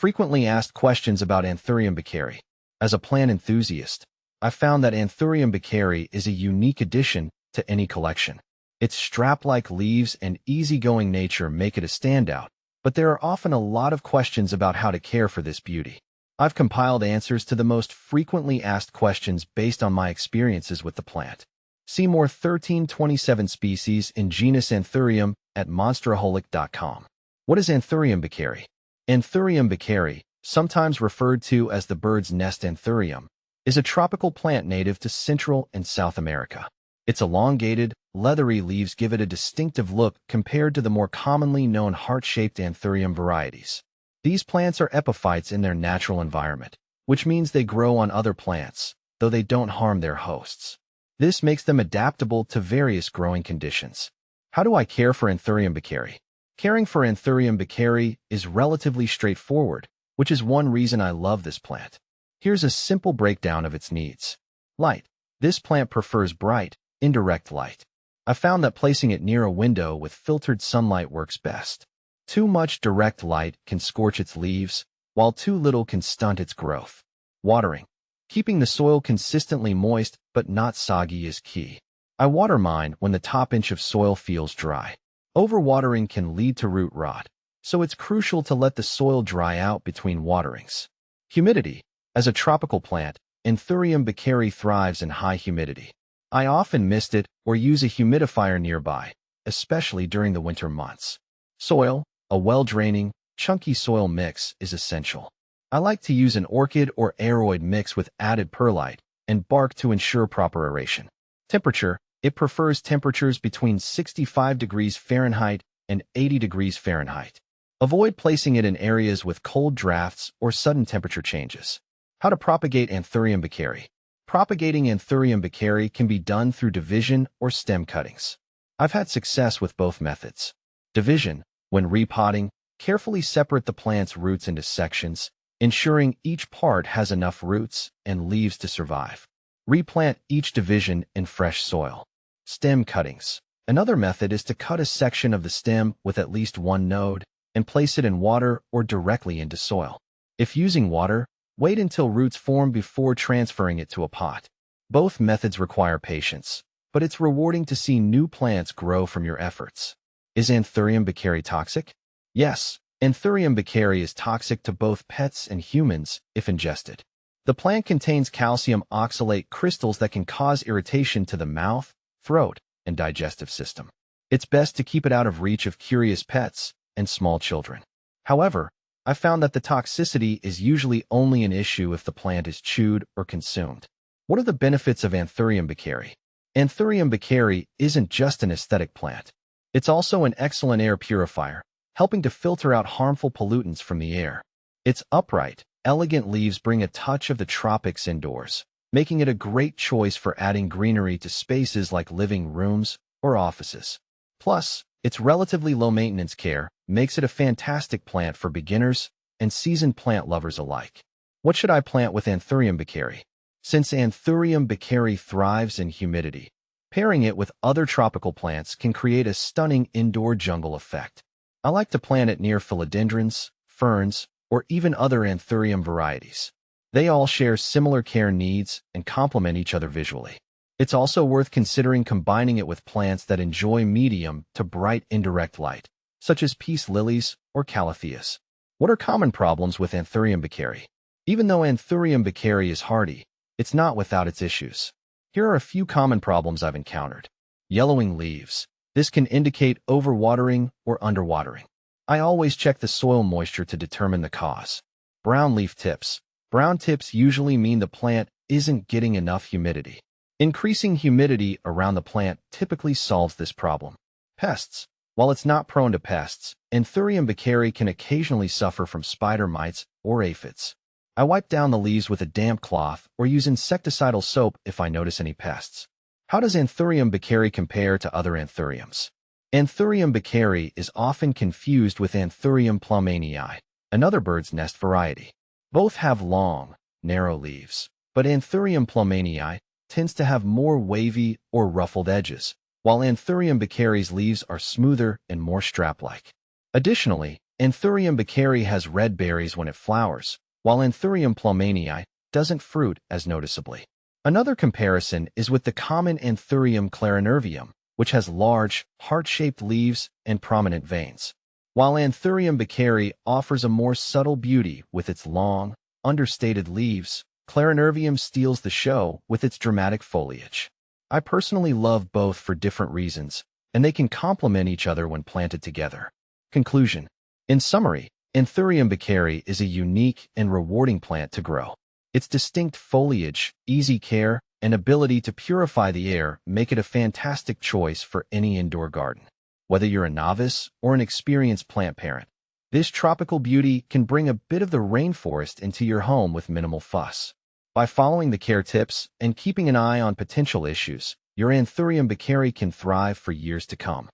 Frequently asked questions about Anthurium bakeri. As a plant enthusiast, I found that Anthurium bakeri is a unique addition to any collection. Its strap-like leaves and easygoing nature make it a standout, but there are often a lot of questions about how to care for this beauty. I've compiled answers to the most frequently asked questions based on my experiences with the plant. See more 1327 species in genus Anthurium at monsteraholic.com. What is Anthurium bakeri? Anthurium bakeri, sometimes referred to as the bird's nest Anthurium, is a tropical plant native to Central and South America. Its elongated, leathery leaves give it a distinctive look compared to the more commonly known heart-shaped Anthurium varieties. These plants are epiphytes in their natural environment, which means they grow on other plants, though they don't harm their hosts. This makes them adaptable to various growing conditions. How do I care for Anthurium bakeri? Caring for Anthurium bakeri is relatively straightforward, which is one reason I love this plant. Here's a simple breakdown of its needs. Light. This plant prefers bright, indirect light. I found that placing it near a window with filtered sunlight works best. Too much direct light can scorch its leaves, while too little can stunt its growth. Watering. Keeping the soil consistently moist but not soggy is key. I water mine when the top inch of soil feels dry. Overwatering can lead to root rot, so it's crucial to let the soil dry out between waterings. Humidity. As a tropical plant, Anthurium bakeri thrives in high humidity. I often mist it or use a humidifier nearby, especially during the winter months. Soil. A well-draining, chunky soil mix is essential. I like to use an orchid or aeroid mix with added perlite and bark to ensure proper aeration. Temperature. It prefers temperatures between 65 degrees Fahrenheit and 80 degrees Fahrenheit. Avoid placing it in areas with cold drafts or sudden temperature changes. How to propagate Anthurium bakeri. Propagating Anthurium bakeri can be done through division or stem cuttings. I've had success with both methods. Division. When repotting, carefully separate the plant's roots into sections, ensuring each part has enough roots and leaves to survive. Replant each division in fresh soil. Stem cuttings. Another method is to cut a section of the stem with at least one node and place it in water or directly into soil. If using water, wait until roots form before transferring it to a pot. Both methods require patience, but it's rewarding to see new plants grow from your efforts. Is Anthurium bakeri toxic? Yes, Anthurium bakeri is toxic to both pets and humans if ingested. The plant contains calcium oxalate crystals that can cause irritation to the mouth, throat, and digestive system. It's best to keep it out of reach of curious pets and small children. However, I found that the toxicity is usually only an issue if the plant is chewed or consumed. What are the benefits of Anthurium bakeri? Anthurium bakeri isn't just an aesthetic plant. It's also an excellent air purifier, helping to filter out harmful pollutants from the air. Its upright, elegant leaves bring a touch of the tropics indoors, making it a great choice for adding greenery to spaces like living rooms or offices. Plus, its relatively low maintenance care makes it a fantastic plant for beginners and seasoned plant lovers alike. What should I plant with Anthurium bakeri? Since Anthurium bakeri thrives in humidity, pairing it with other tropical plants can create a stunning indoor jungle effect. I like to plant it near philodendrons, ferns, or even other Anthurium varieties. They all share similar care needs and complement each other visually. It's also worth considering combining it with plants that enjoy medium to bright indirect light, such as peace lilies or calatheas. What are common problems with Anthurium bakeri? Even though Anthurium bakeri is hardy, it's not without its issues. Here are a few common problems I've encountered. Yellowing leaves. This can indicate overwatering or underwatering. I always check the soil moisture to determine the cause. Brown leaf tips. Brown tips usually mean the plant isn't getting enough humidity. Increasing humidity around the plant typically solves this problem. Pests. While it's not prone to pests, Anthurium bakeri can occasionally suffer from spider mites or aphids. I wipe down the leaves with a damp cloth or use insecticidal soap if I notice any pests. How does Anthurium bakeri compare to other Anthuriums? Anthurium bakeri is often confused with Anthurium plumanii, another bird's nest variety. Both have long, narrow leaves, but Anthurium plumanii tends to have more wavy or ruffled edges, while Anthurium bakeri's leaves are smoother and more strap-like. Additionally, Anthurium bakeri has red berries when it flowers, while Anthurium plumanii doesn't fruit as noticeably. Another comparison is with the common Anthurium clarinervium, which has large, heart-shaped leaves and prominent veins. While Anthurium bakeri offers a more subtle beauty with its long, understated leaves, clarinervium steals the show with its dramatic foliage. I personally love both for different reasons, and they can complement each other when planted together. Conclusion. In summary, Anthurium bakeri is a unique and rewarding plant to grow. Its distinct foliage, easy care, and ability to purify the air make it a fantastic choice for any indoor garden. Whether you're a novice or an experienced plant parent, this tropical beauty can bring a bit of the rainforest into your home with minimal fuss. By following the care tips and keeping an eye on potential issues, your Anthurium bakeri can thrive for years to come.